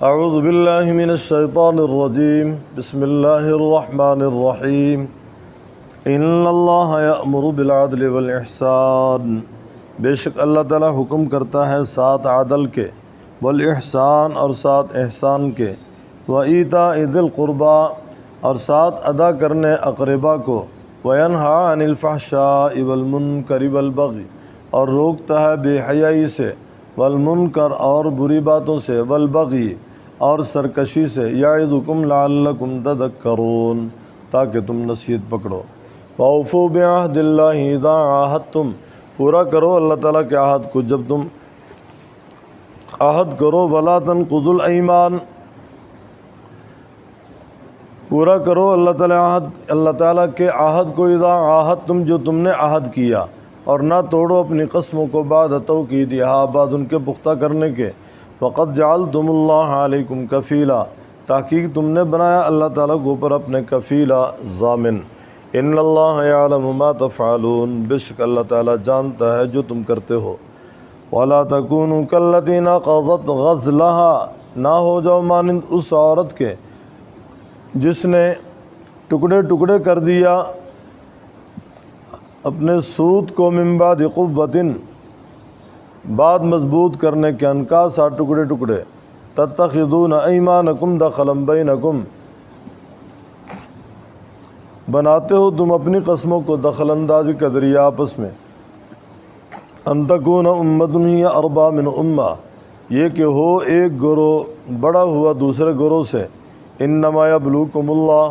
اعوذ باللہ من الشیطان الرجیم بسم اللہ الرحمن الرحیم ان اللہ یأمر بالعدل والاحسان، بے شک اللہ تعالیٰ حکم کرتا ہے ساتھ عدل کے، والاحسان اور ساتھ احسان کے، وایتاء ذی القربیٰ اور ساتھ ادا کرنے اقربا کو، وینہی عن الفحشاء والمنکر والبغی اور روکتا ہے بے حیائی سے، والمنکر اور بری باتوں سے، والبغی اور سرکشی سے، یعظکم لعلکم تذکرون تاکہ تم نصیحت پکڑو۔ وَأَوْفُوا بِعَهْدِ اللَّهِ اِذَا عَاهَدتُّم، پورا کرو اللہ تعالیٰ کے عہد کو جب تم عہد کرو، وَلَا تَنقُضُوا الْأَيْمَانَ، پورا کرو اللہ تعالیٰ کے عہد کو، اذا عاہدتم جو تم نے عہد کیا، اور نہ توڑو اپنی قسموں کو بعد توکیدہا بعد ان کے پختہ کرنے کے، وقد جعلتم اللہ علیکم کفیلا، تحقیق تم نے بنایا اللہ تعالیٰ کو اوپر اپنے کفیلا ضامن، ان اللہ یعلم ما تفعلون، بے شک اللہ تعالیٰ جانتا ہے جو تم کرتے ہو۔ ولا تکونوا کالتی نقضت غزلها، نہ ہو جاؤ مانند اس عورت کے جس نے ٹکڑے ٹکڑے کر دیا اپنے سوت کو، من بعد قوت، بعد مضبوط کرنے کے، انکاسا ٹکڑے ٹکڑے، تتخذون ایمانکم دخلا بینکم، بناتے ہو تم اپنی قسموں کو دخل اندازی کا ذریعہ آپس میں، ان تکون امۃ ہی اربا من امہ، یہ کہ ہو ایک گروہ بڑا ہوا دوسرے گروہ سے، انما یبلوکم اللہ،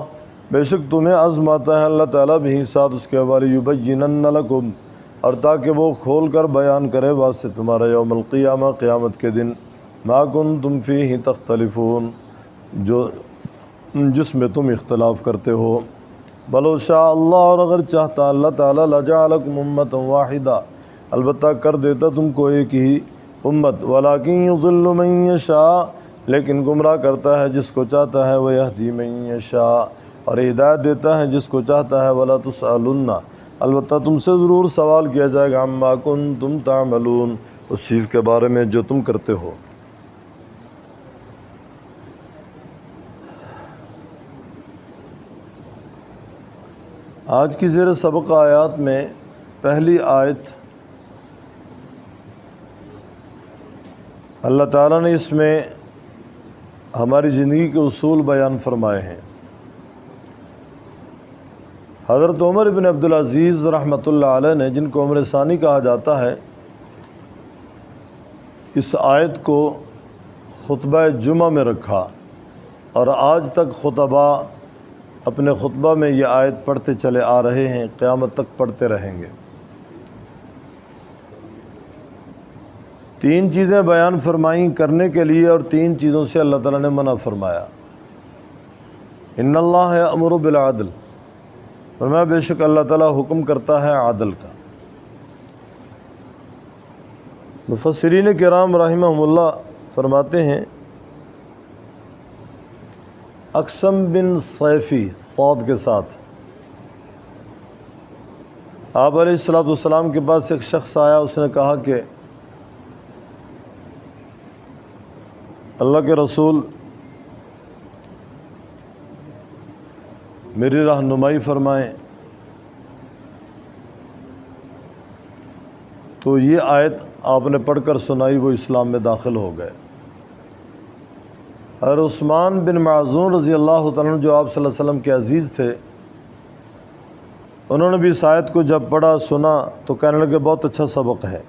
بے شک تمہیں آزماتا ہے اللہ تعالیٰ بھی ساتھ اس کے وَلِيُبَيِّنَنَّ لَكُمْ، اور تاکہ وہ کھول کر بیان کرے واسطے تمہارا یوم القیامہ، قیامت کے دن، ما کنتم فیہ تختلفون، جو جس میں تم اختلاف کرتے ہو۔ بلو شاء اللہ، اور اگر چاہتا اللہ تعالیٰ، لجعلکم امۃ واحدہ، البتہ کر دیتا تم کو ایک ہی امت، ولکن یضل من یشاء، لیکن گمراہ کرتا ہے جس کو چاہتا ہے، ویہدی من یشاء، اور ہدایت دیتا ہے جس کو چاہتا ہے، ولا تسألن، البتہ تم سے ضرور سوال کیا جائے گا، عما کنتم تعملون، اس چیز کے بارے میں جو تم کرتے ہو۔ آج کی زیر سبق آیات میں پہلی آیت اللہ تعالیٰ نے اس میں ہماری زندگی کے اصول بیان فرمائے ہیں۔ حضرت عمر بن عبدالعزیز رحمۃ اللہ علیہ نے، جن کو عمر ثانی کہا جاتا ہے، اس آیت کو خطبہ جمعہ میں رکھا، اور آج تک خطبہ اپنے خطبہ میں یہ آیت پڑھتے چلے آ رہے ہیں، قیامت تک پڑھتے رہیں گے۔ تین چیزیں بیان فرمائیں کرنے کے لیے، اور تین چیزوں سے اللہ تعالیٰ نے منع فرمایا۔ ان اللہ یأمر بالعدل، فرمایا بے شک اللہ تعالیٰ حکم کرتا ہے عدل کا۔ مفسرین کرام رحمہم اللہ فرماتے ہیں، اقسم بن صیفی صاد کے ساتھ، آپ علیہ الصلوۃ والسلام کے پاس ایک شخص آیا، اس نے کہا کہ اللہ کے رسول میری رہنمائی فرمائیں۔ تو یہ آیت آپ نے پڑھ کر سنائی، وہ اسلام میں داخل ہو گئے۔ اور عثمان بن معذون رضی اللہ تعالیٰ عنہ، جو آپ صلی اللہ علیہ وسلم کے عزیز تھے، انہوں نے بھی اس آیت کو جب پڑھا سنا تو کہنے لگے بہت اچھا سبق ہے،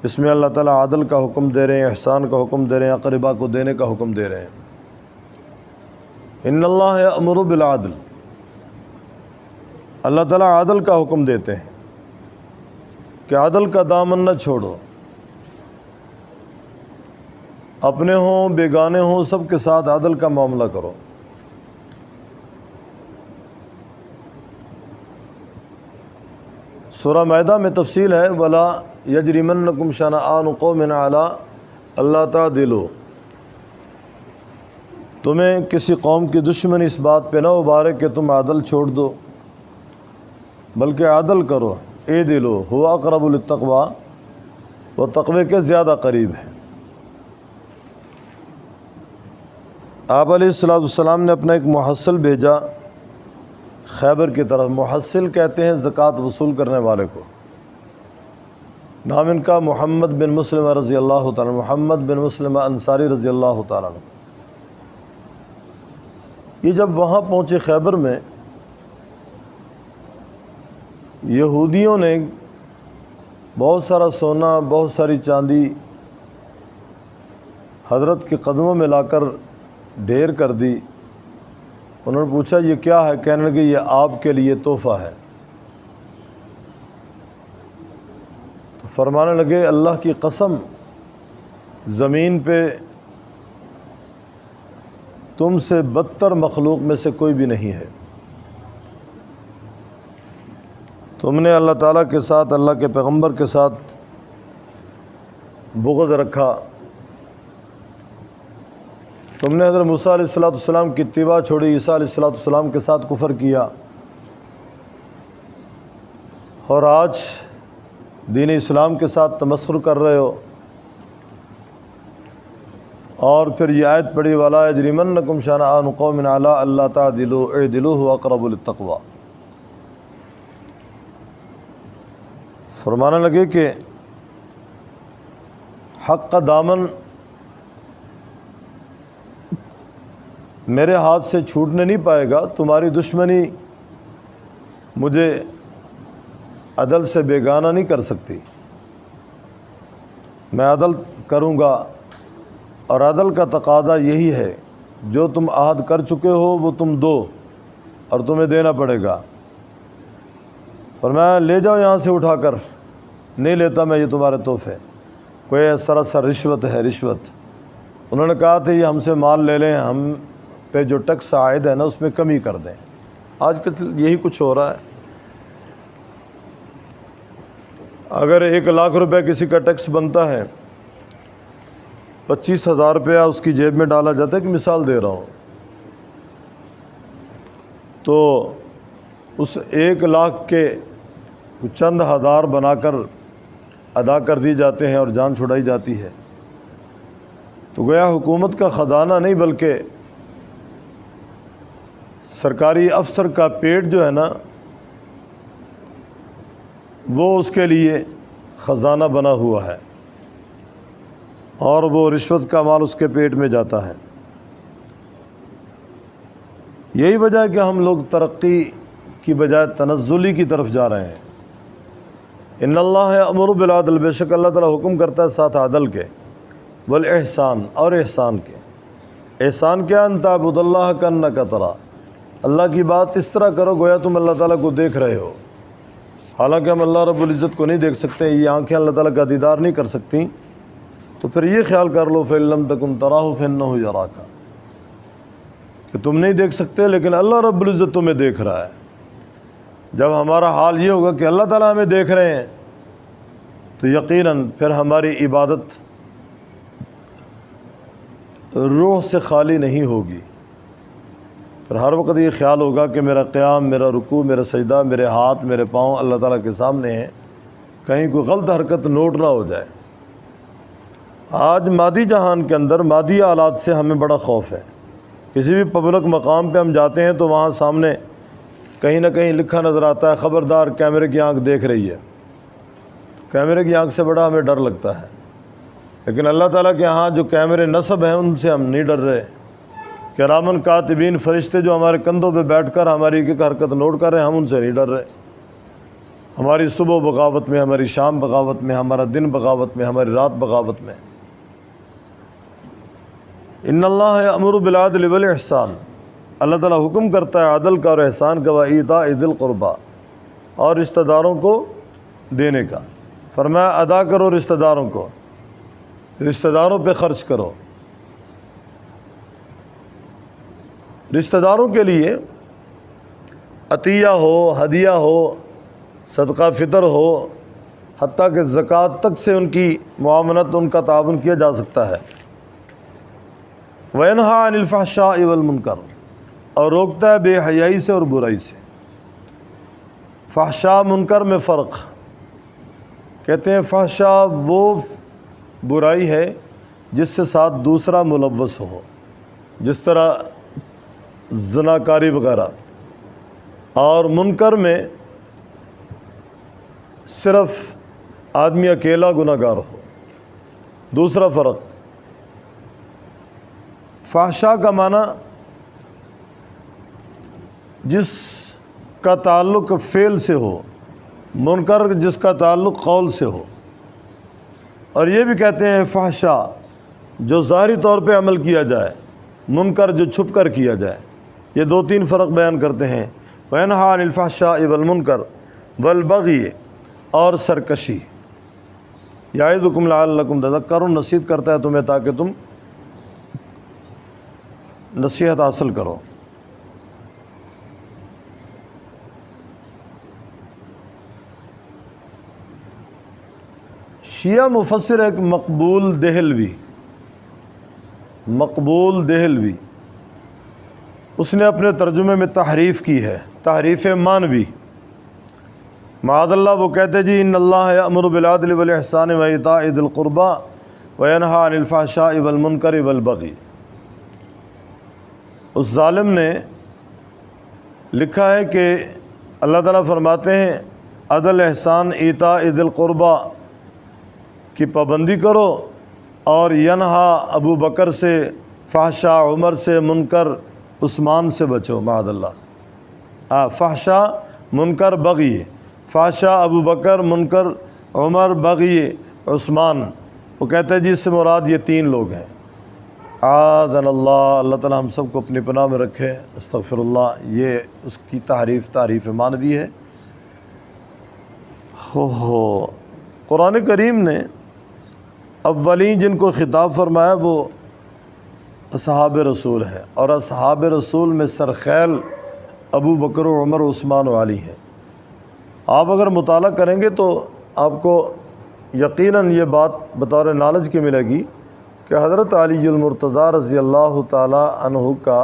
اس میں اللہ تعالیٰ عدل کا حکم دے رہے ہیں، احسان کا حکم دے رہے ہیں، اقربا کو دینے کا حکم دے رہے ہیں۔ ان اللہ یأمر بالعدل، اللہ تعالیٰ عدل کا حکم دیتے ہیں کہ عدل کا دامن نہ چھوڑو، اپنے ہوں بیگانے ہوں سب کے ساتھ عدل کا معاملہ کرو۔ سورہ مائدہ میں تفصیل ہے، ولا یجرمنکم شنآن قوم علی اللہ تعدلوا، تمہیں کسی قوم کی دشمنی اس بات پہ نہ ابھارے کہ تم عدل چھوڑ دو، بلکہ عدل کرو، اعدلوا هو اقرب للتقوی، وہ تقوی کے زیادہ قریب ہے۔ آپ علیہ السلام نے اپنا ایک محصل بھیجا خیبر کی طرف۔ محصل کہتے ہیں زکوٰۃ وصول کرنے والے کو۔ نام ان کا محمد بن مسلم رضی اللہ تعالیٰ، محمد بن مسلم انصاری رضی اللہ تعالیٰ عنہ۔ یہ جب وہاں پہنچے خیبر میں، یہودیوں نے بہت سارا سونا، بہت ساری چاندی حضرت کے قدموں میں لا کر ڈھیر کر دی۔ انہوں نے پوچھا یہ کیا ہے؟ کہنے لگے یہ آپ کے لیے تحفہ ہے۔ تو فرمانے لگے اللہ کی قسم، زمین پہ تم سے بدتر مخلوق میں سے کوئی بھی نہیں ہے۔ تم نے اللہ تعالیٰ کے ساتھ، اللہ کے پیغمبر کے ساتھ بغض رکھا، تم نے حضرت موسیٰ علیہ السلام کی اتباع چھوڑی، عیسیٰ علیہ السلام کے ساتھ کفر کیا، اور آج دین اسلام کے ساتھ تمسخر کر رہے ہو۔ اور پھر یہ آیت پڑھی وَلَا يَجْرِمَنَّكُمْ شَنَآنُ قَوْمٍ عَلَىٰ أَلَّا تَعْدِلُوا اعْدِلُوا هُوَ أَقْرَبُ لِلتَّقْوَىٰ۔ فرمانے لگے کہ حق کا دامن میرے ہاتھ سے چھوٹنے نہیں پائے گا۔ تمہاری دشمنی مجھے عدل سے بیگانہ نہیں کر سکتی، میں عدل کروں گا، اور عدل کا تقاضا یہی ہے جو تم عہد کر چکے ہو وہ تم دو، اور تمہیں دینا پڑے گا۔ فرمایا لے جاؤ یہاں سے اٹھا کر، نہیں لیتا میں یہ تمہارے تحفے۔ کوئی سراسر رشوت ہے، رشوت۔ انہوں نے کہا تھا یہ ہم سے مال لے لیں، ہم پہ جو ٹیکس عائد ہے نا اس میں کمی کر دیں۔ آج کل یہی کچھ ہو رہا ہے۔ اگر 1,00,000 روپے کسی کا ٹیکس بنتا ہے، 25,000 روپیہ اس کی جیب میں ڈالا جاتا ہے، کہ مثال دے رہا ہوں، تو اس 1,00,000 کے چند ہزار بنا کر ادا کر دی جاتے ہیں اور جان چھڑائی جاتی ہے۔ تو گویا حکومت کا خزانہ نہیں بلکہ سرکاری افسر کا پیٹ جو ہے نا وہ اس کے لیے خزانہ بنا ہوا ہے، اور وہ رشوت کا مال اس کے پیٹ میں جاتا ہے۔ یہی وجہ ہے کہ ہم لوگ ترقی کی بجائے تنزلی کی طرف جا رہے ہیں۔ ان اللہ یأمر بالعدل، بے شک اللہ تعالیٰ حکم کرتا ہے ساتھ عدل کے، والاحسان، اور احسان کے۔ احسان کیا؟ ان تعبد اللہ کأنک تراہ، اللہ کی بات اس طرح کرو گویا تم اللہ تعالیٰ کو دیکھ رہے ہو۔ حالانکہ ہم اللہ رب العزت کو نہیں دیکھ سکتے، یہ آنکھیں اللہ تعالیٰ کا دیدار نہیں کر سکتی، تو پھر یہ خیال کر لو فَإِن لَمْ تَكُنْ تَرَاهُ فَإِنَّهُ يَرَاكَ، کہ تم نہیں دیکھ سکتے لیکن اللہ رب العزت تمہیں دیکھ رہا ہے۔ جب ہمارا حال یہ ہوگا کہ اللہ تعالیٰ ہمیں دیکھ رہے ہیں تو یقیناً پھر ہماری عبادت روح سے خالی نہیں ہوگی۔ پھر ہر وقت یہ خیال ہوگا کہ میرا قیام، میرا رکوع، میرا سجدہ، میرے ہاتھ، میرے پاؤں اللہ تعالیٰ کے سامنے ہیں، کہیں کوئی غلط حرکت نوٹ نہ ہو جائے۔ آج مادی جہان کے اندر مادی آلات سے ہمیں بڑا خوف ہے۔ کسی بھی پبلک مقام پہ ہم جاتے ہیں تو وہاں سامنے کہیں نہ کہیں لکھا نظر آتا ہے خبردار کیمرے کی آنکھ دیکھ رہی ہے۔ کیمرے کی آنکھ سے بڑا ہمیں ڈر لگتا ہے، لیکن اللہ تعالیٰ کے ہاں جو کیمرے نصب ہیں ان سے ہم نہیں ڈر رہے۔ کرامن کاتبین، فرشتے جو ہمارے کندھوں پہ بیٹھ کر ہماری ایک ایک حرکت نوٹ کر رہے ہیں، ہم ان سے نہیں ڈر رہے۔ ہماری صبح بغاوت میں، ہماری شام بغاوت میں، ہمارا دن بغاوت میں، ہماری رات بغاوت میں۔ ان اللہ یأمر بالعدل والاحسان، اللہ تعالیٰ حکم کرتا ہے عدل کا اور احسان کا، وایتاء ذی القربیٰ، اور رشتہ داروں کو دینے کا۔ فرمایا ادا کرو رشتہ داروں کو، رشتہ داروں پہ خرچ کرو۔ رشتہ داروں کے لیے عطیہ ہو، ہدیہ ہو، صدقہ فطر ہو، حتیٰ کہ زکوٰۃ تک سے ان کی معاونت، ان کا تعاون کیا جا سکتا ہے۔ وَيَنْهَىٰ عَنِ الْفَحْشَاءِ وَالْمُنکَرِ، اور روکتا ہے بے حیائی سے اور برائی سے۔ فحشاء منکر میں فرق، کہتے ہیں فحشاء وہ برائی ہے جس سے ساتھ دوسرا ملوث ہو، جس طرح زناکاری وغیرہ، اور منکر میں صرف آدمی اکیلا گناہ گار ہو۔ دوسرا فرق، فحشا کا معنی جس کا تعلق فعل سے ہو، منکر جس کا تعلق قول سے ہو، اور یہ بھی کہتے ہیں فحشا جو ظاہری طور پہ عمل کیا جائے، منکر جو چھپ کر کیا جائے۔ یہ دو تین فرق بیان کرتے ہیں، وَيَنْهَا عَنِ الْفَحْشَاءِ وَالْمُنْكَرِ وَالْبَغْيِ، اور سرکشی۔ یعظکم لعلکم تذکرون، نصیحت کرتا ہے تمہیں تاکہ تم نصیحت حاصل کرو۔ شیعہ مفسر ایک مقبول دہلوی، اس نے اپنے ترجمے میں تحریف کی ہے، تحریف مانوی۔ معاذ اللہ وہ کہتے جی ان اللہ یأمر بالعدل والاحسان وایتاء ذی القربى وینہی عن الفحشاء والمنکر والبغی۔ اس ظالم نے لکھا ہے کہ اللہ تعالیٰ فرماتے ہیں عدل، احسان، ایتاء ذی القربى کی پابندی کرو، اور ینہا ابو بکر سے، فحشا عمر سے، منکر عثمان سے بچو۔ معاذ اللہ، فحشا منکر بغی، فحشا ابو بکر، منکر عمر، بغی عثمان۔ وہ کہتے ہیں جی اس سے مراد یہ تین لوگ ہیں۔ اعاذنا اللہ، اللہ تعالی ہم سب کو اپنی پناہ میں رکھے۔ استغفر اللہ، یہ اس کی تعریف مانوی ہے۔ قرآن کریم نے اولین جن کو خطاب فرمایا وہ اصحاب رسول ہیں، اور اصحاب رسول میں سرخیل ابو بکر و عمر و عثمان و علی ہیں۔ آپ اگر مطالعہ کریں گے تو آپ کو یقیناً یہ بات بطور نالج کی ملے گی کہ حضرت علی المرتضیٰ رضی اللہ تعالی عنہ کا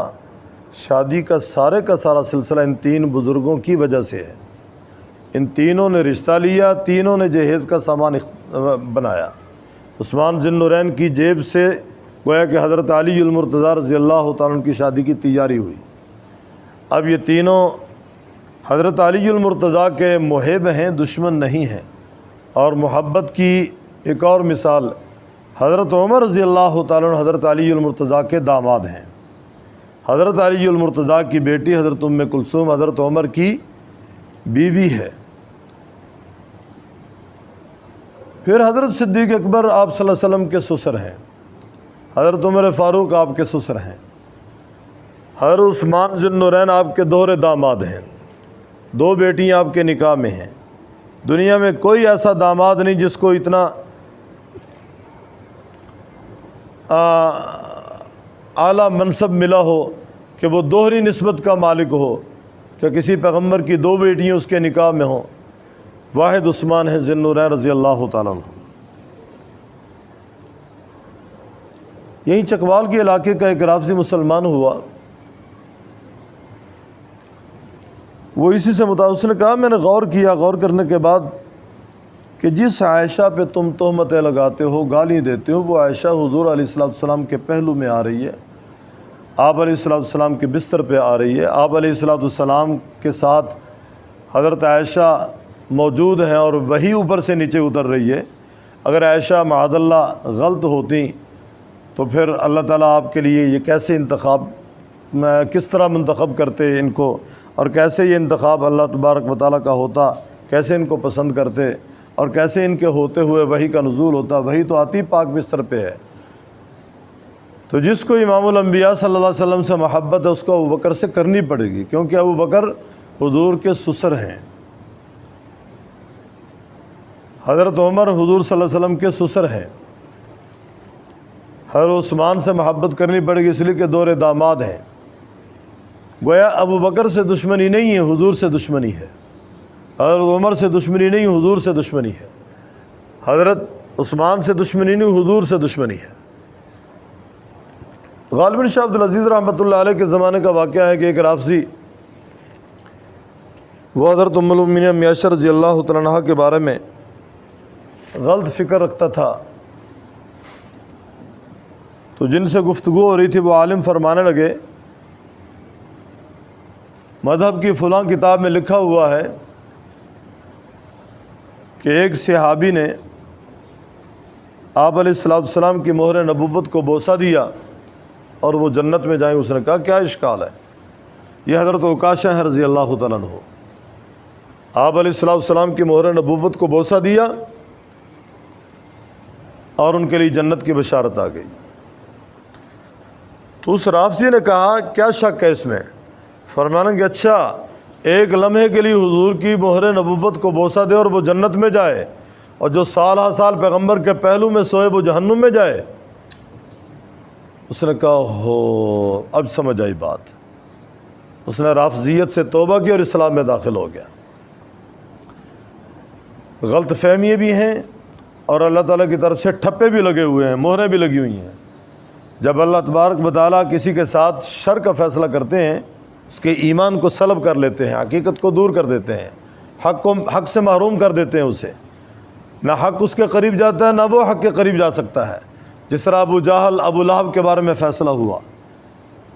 شادی کا سارا سلسلہ ان تین بزرگوں کی وجہ سے ہے۔ ان تینوں نے رشتہ لیا، تینوں نے جہیز کا سامان بنایا۔ عثمان ذی النورین کی جیب سے گویا کہ حضرت علی المرتضیٰ رضی اللہ تعالیٰ عنہ کی شادی کی تیاری ہوئی۔ اب یہ تینوں حضرت علی المرتضیٰ کے محب ہیں، دشمن نہیں ہیں۔ اور محبت کی ایک اور مثال، حضرت عمر رضی اللہ تعالیٰ عنہ حضرت علی المرتضیٰ کے داماد ہیں۔ حضرت علی المرتضیٰ کی بیٹی حضرت ام کلثوم حضرت عمر کی بیوی ہے۔ پھر حضرت صدیق اکبر آپ صلی اللہ علیہ وسلم کے سسر ہیں، حضرت عمر فاروق آپ کے سسر ہیں، حضرت عثمان ذی النورین آپ کے دوہرے داماد ہیں، دو بیٹیاں آپ کے نکاح میں ہیں۔ دنیا میں کوئی ایسا داماد نہیں جس کو اتنا اعلیٰ منصب ملا ہو کہ وہ دوہری نسبت کا مالک ہو، کہ کسی پیغمبر کی دو بیٹیاں اس کے نکاح میں ہوں۔ واحد عثمان ہے ذی النورین رضی اللہ تعالیٰ عنہ۔ یہیں چکوال کے علاقے کا ایک رافضی مسلمان ہوا، وہ اسی سے اس نے کہا میں نے غور کیا، غور کرنے کے بعد کہ جس عائشہ پہ تم تہمتیں لگاتے ہو، گالی دیتے ہو، وہ عائشہ حضور علیہ السلام کے پہلو میں آ رہی ہے، آپ علیہ السلام کے بستر پہ آ رہی ہے، آپ علیہ السلام کے ساتھ حضرت عائشہ موجود ہیں اور وہی اوپر سے نیچے اتر رہی ہے۔ اگر عائشہ معاذ اللہ غلط ہوتی تو پھر اللہ تعالیٰ آپ کے لیے یہ کیسے کس طرح منتخب کرتے ان کو، اور کیسے یہ انتخاب اللہ تبارک و تعالیٰ کا ہوتا، کیسے ان کو پسند کرتے، اور کیسے ان کے ہوتے ہوئے وحی کا نزول ہوتا۔ وحی تو آتی پاک بستر پہ ہے۔ تو جس کو امام الانبیاء صلی اللہ علیہ وسلم سے محبت ہے اس کو ابو بکر سے کرنی پڑے گی، کیونکہ ابو بکر حضور کے سسر ہیں، حضرت عمر حضور صلی اللہ علیہ وسلم کے سسر ہیں، حضرت عثمان سے محبت کرنی پڑے گی اس لیے کہ دور داماد ہیں۔ گویا ابو بکر سے دشمنی نہیں ہے، حضور سے دشمنی ہے۔ حضرت عمر سے دشمنی نہیں، حضور سے دشمنی ہے۔ حضرت عثمان سے دشمنی نہیں، حضور سے دشمنی ہے۔ غالباً شاہ عبدالعزیز رحمۃ اللہ علیہ کے زمانے کا واقعہ ہے کہ ایک رافضی وہ حضرت ام المؤمنین ام عائشہ رضی اللہ تعالیٰ عنہا کے بارے میں غلط فکر رکھتا تھا، تو جن سے گفتگو ہو رہی تھی وہ عالم فرمانے لگے مذہب کی فلاں کتاب میں لکھا ہوا ہے کہ ایک صحابی نے آپ علیہ السلام کی مہر نبوت کو بوسہ دیا اور وہ جنت میں جائیں۔ اس نے کہا کیا اشکال ہے؟ یہ حضرت عکاشہ ہیں رضی اللہ تعالیٰ عنہ، آپ علیہ السلام کی مہر نبوت کو بوسہ دیا اور ان کے لیے جنت کی بشارت آ گئی۔ تو اس رافضی نے کہا کیا شک ہے اس میں؟ فرمانے کہ اچھا ایک لمحے کے لیے حضور کی مہر نبوت کو بوسہ دے اور وہ جنت میں جائے، اور جو سال ہا سال پیغمبر کے پہلو میں سوئے وہ جہنم میں جائے۔ اس نے کہا ہو، اب سمجھ آئی بات۔ اس نے رافضیت سے توبہ کی اور اسلام میں داخل ہو گیا۔ غلط فہمیاں بھی ہیں اور اللہ تعالیٰ کی طرف سے ٹھپے بھی لگے ہوئے ہیں، مہریں بھی لگی ہوئی ہیں۔ جب اللہ تبارک و تعالیٰ کسی کے ساتھ شر کا فیصلہ کرتے ہیں، اس کے ایمان کو سلب کر لیتے ہیں، حقیقت کو دور کر دیتے ہیں، حق سے محروم کر دیتے ہیں اسے، نہ حق اس کے قریب جاتا ہے نہ وہ حق کے قریب جا سکتا ہے، جس طرح ابو جہل ابو لہب کے بارے میں فیصلہ ہوا۔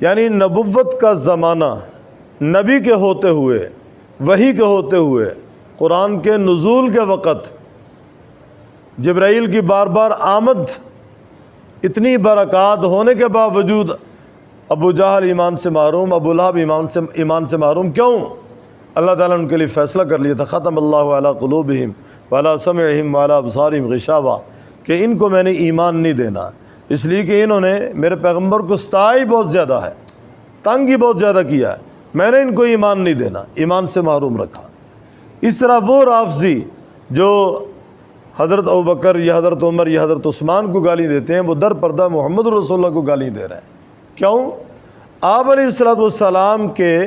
یعنی نبوت کا زمانہ نبی کے ہوتے ہوئے، وحی کے ہوتے ہوئے، قرآن کے نزول کے وقت، جبرائیل کی بار بار آمد، اتنی برکات ہونے کے باوجود ابو جہل ایمان سے محروم، ابو لہب ایمان سے محروم۔ کیوں؟ اللہ تعالیٰ نے ان کے لیے فیصلہ کر لیا تھا، ختم اللہ علی قلوبہم وعلی سمعہم وعلی ابصارہم غشاوہ، کہ ان کو میں نے ایمان نہیں دینا، اس لیے کہ انہوں نے میرے پیغمبر کو ستایا ہی بہت زیادہ ہے، تنگ ہی بہت زیادہ کیا ہے، میں نے ان کو ایمان نہیں دینا، ایمان سے محروم رکھا۔ اس طرح وہ رافضی جو حضرت ابوبکر یا حضرت عمر یا حضرت عثمان کو گالی دیتے ہیں، وہ در پردہ محمد رسول اللہ کو گالی دے رہے ہیں۔ کیوں؟ آپ علیہ السلام کے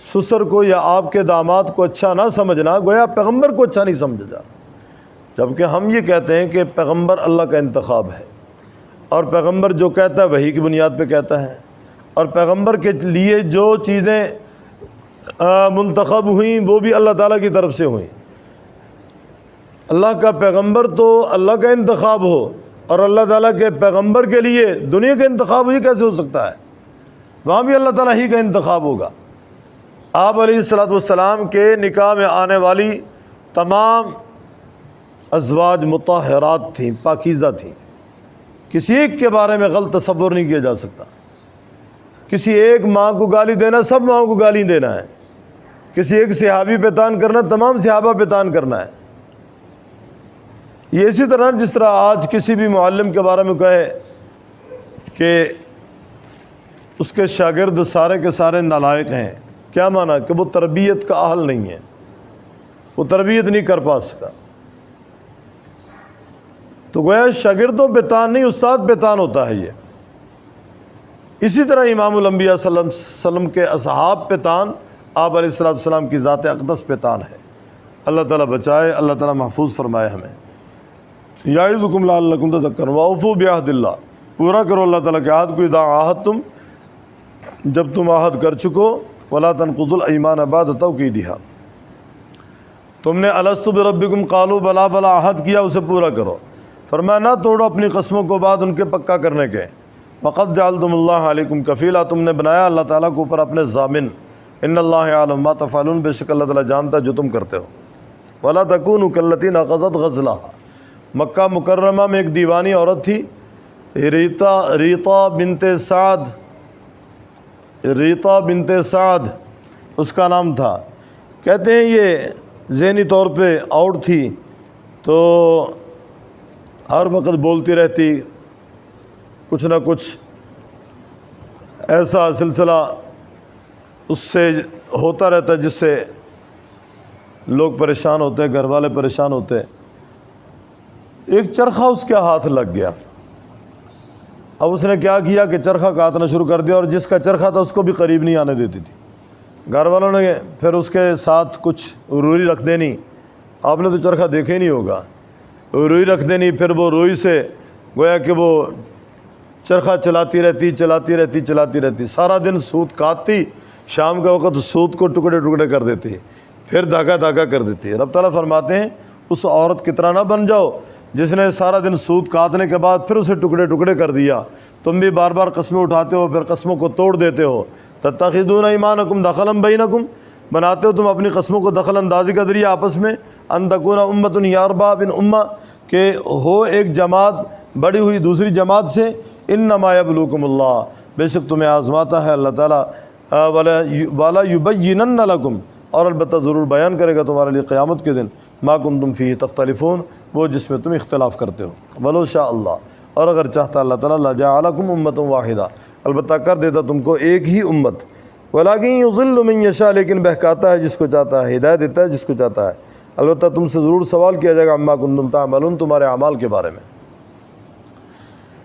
سسر کو یا آپ کے داماد کو اچھا نہ سمجھنا، گویا پیغمبر کو اچھا نہیں سمجھا جا، جبکہ ہم یہ کہتے ہیں کہ پیغمبر اللہ کا انتخاب ہے، اور پیغمبر جو کہتا ہے وحی کی بنیاد پہ کہتا ہے، اور پیغمبر کے لیے جو چیزیں منتخب ہوئیں وہ بھی اللہ تعالیٰ کی طرف سے ہوئیں۔ اللہ کا پیغمبر تو اللہ کا انتخاب ہو اور اللہ تعالیٰ کے پیغمبر کے لیے دنیا کا انتخاب ہی کیسے ہو سکتا ہے؟ وہاں بھی اللہ تعالیٰ ہی کا انتخاب ہوگا۔ آپ علیہ السلام کے نکاح میں آنے والی تمام ازواج مطہرات تھیں، پاکیزہ تھیں، کسی ایک کے بارے میں غلط تصور نہیں کیا جا سکتا۔ کسی ایک ماں کو گالی دینا سب ماں کو گالی دینا ہے، کسی ایک صحابی پہ تان کرنا تمام صحابہ پہ تان کرنا ہے۔ یہ اسی طرح جس طرح آج کسی بھی معلم کے بارے میں کہے کہ اس کے شاگرد سارے کے سارے نالائق ہیں، کیا معنی؟ کہ وہ تربیت کا اہل نہیں ہے، وہ تربیت نہیں کر پا سکا۔ تو گویا شاگردوں پہ تان نہیں، استاد پہ تان ہوتا ہے۔ یہ اسی طرح امام الانبیاء صلی اللہ علیہ وسلم کے اصحاب پہ تان، آپ علیہ السلام کی ذات اقدس پہ تان ہے۔ اللہ تعالیٰ بچائے، اللہ تعالیٰ محفوظ فرمائے ہمیں۔ یعظکم لعلکم تذکرون واوفوا بعہد اللہ، پورا کرو اللہ تعالیٰ کے عہد کو، اذا عاہدتم، جب تم عہد کر چکو، ولا تنقضوا الایمان بعد توکیدہا، تم نے الست بربکم قالوا بلا بلا عہد کیا، اسے پورا کرو۔ فرمایا نہ توڑو اپنی قسموں کو بعد ان کے پکا کرنے کے۔ وقد جعلتم اللہ علیکم کفیلا، تم نے بنایا اللہ تعالیٰ کو اوپر اپنے ضامن۔ ان اللہ یعلم ما تفعلون، بے شک اللہ تعالیٰ جانتا ہے جو تم کرتے ہو۔ ولا تکونوا کاللتی نقضت غزلہا، مکہ مکرمہ میں ایک دیوانی عورت تھی، ریطہ بنت سعد اس کا نام تھا۔ کہتے ہیں یہ ذہنی طور پہ آؤٹ تھی، تو ہر وقت بولتی رہتی، کچھ نہ کچھ ایسا سلسلہ اس سے ہوتا رہتا جس سے لوگ پریشان ہوتے، گھر والے پریشان ہوتے۔ ایک چرخہ اس کے ہاتھ لگ گیا۔ اب اس نے کیا کیا کہ چرخہ کاٹنا شروع کر دیا، اور جس کا چرخہ تھا اس کو بھی قریب نہیں آنے دیتی تھی۔ گھر والوں نے پھر اس کے ساتھ کچھ روئی رکھ دینی، آپ نے تو چرخہ دیکھے نہیں ہوگا، روئی رکھ دینی، پھر وہ روئی سے گویا کہ وہ چرخہ چلاتی رہتی، سارا دن سوت کاٹتی، شام کا وقت سوت کو ٹکڑے ٹکڑے کر دیتی، پھر دھاگا کر دیتی۔ رب تعالیٰ فرماتے ہیں اس عورت کی طرح نہ بن جاؤ جس نے سارا دن سوت کاٹنے کے بعد پھر اسے ٹکڑے ٹکڑے کر دیا، تم بھی بار بار قسمیں اٹھاتے ہو پھر قسموں کو توڑ دیتے ہو. تتخذون ایمانکم دخلا بینکم، بناتے ہو تم اپنی قسموں کو دخل اندازی کا ذریعہ آپس میں. ان تکون امۃ ہی اربا من امہ، کہ ہو ایک جماعت بڑی ہوئی دوسری جماعت سے. انما یبلوکم اللہ، بے شک تمہیں آزماتا ہے اللہ تعالیٰ. ولا یبینن لکم، اور البتہ ضرور بیان کرے گا تمہارے لیے قیامت کے دن ما کنتم فیہ تختلفون، وہ جس میں تم اختلاف کرتے ہو. ولو شاء اللہ، اور اگر چاہتا اللہ تعالیٰ لجعلکم امۃ واحدہ، البتہ کر دیتا تم کو ایک ہی امت. ولکن یضل من یشاء، لیکن بہکاتا ہے جس کو چاہتا ہے، ہدایت دیتا ہے جس کو چاہتا ہے. البتہ تم سے ضرور سوال کیا جائے گا عما کنتم تعملون، تمہارے اعمال کے بارے میں.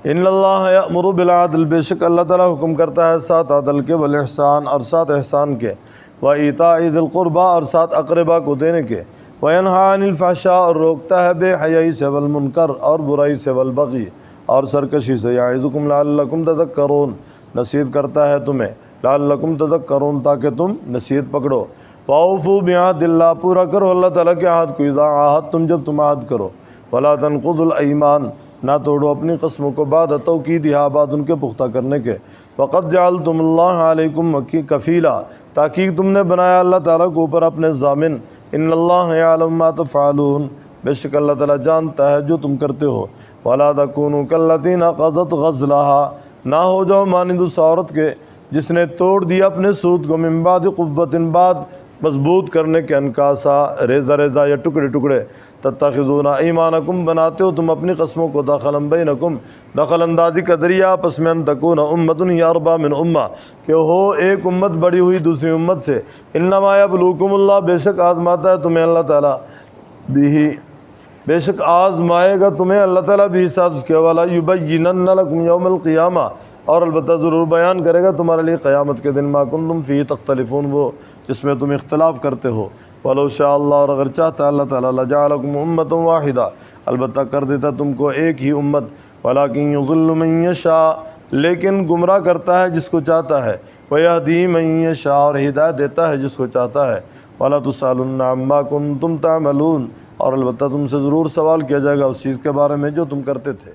ان اللہ یأمر بالعدل، بے شک اللہ تعالیٰ حکم کرتا ہے ساتھ عدل کے، والاحسان، اور ساتھ احسان کے، وایتاء ذی القربیٰ، اور ساتھ اقربا کو دینے کے، وینہی عن الفحشاء، اور روکتا ہے بے حیائی سے، والمنکر، اور برائی سے، والبغی، اور سرکشی سے، یعظکم لعلکم تذکرون، نصیحت کرتا ہے تمہیں، لعلکم تذکرون، تاکہ تم نصیحت پکڑو. واوفوا بعہد اللہ، پورا کرو اللہ تعالیٰ کے عہد کو، اذا عاہدتم، جب تم عہد کرو. ولا تنقضوا الایمان، نہ توڑو اپنی قسموں کو بعد توکیدہا، بعد ان کے پختہ کرنے کے. وقد جعلتم اللہ علیکم کفیلا، تحقیق تم نے بنایا اللہ تعالیٰ کو اوپر اپنے ضامن. ان اللہ یعلم ما تفعلون، بے شک اللہ تعالیٰ جانتا ہے جو تم کرتے ہو. ولا تکونوا کاللتی نقضت غزلہا، نہ ہو جاؤ مانند اس عورت کے جس نے توڑ دیا اپنے سود کو، من بعد قوت، بعد مضبوط کرنے کے، انکاسا، ریزہ ریزہ یا ٹکڑے ٹکڑے. تتخذون ایمانکم، بناتے ہو تم اپنی قسموں کو، دخلا بینکم، دخل اندازی کا ذریعہ آپس میں، ان تکون امۃ ہی اربا من امہ، کہ ہو ایک امت بڑی ہوئی دوسری امت سے. انما یبلوکم اللہ، بے شک آزماتا ہے تمہیں اللہ تعالیٰ، بھی بے شک آزمائے گا تمہیں اللہ تعالیٰ بھی ساتھ اس کے. والا یبینن لکم یوم القیامہ، اور البتہ ضرور بیان کرے گا تمہارے لیے قیامت کے دن ما کنتم فیہ تختلفون، وہ جس میں تم اختلاف کرتے ہو. ولو شاء اللہ، اور اگر چاہتا اللہ تعالیٰ لجعلکم امۃ واحدہ، البتہ کر دیتا تم کو ایک ہی امت. ولکن یضل من یشاء، لیکن گمراہ کرتا ہے جس کو چاہتا ہے. ویہدی من یشاء، اور ہدایت دیتا ہے جس کو چاہتا ہے. ولا تسألن عما کنتم تعملون، اور البتہ تم سے ضرور سوال کیا جائے گا اس چیز کے بارے میں جو تم کرتے تھے.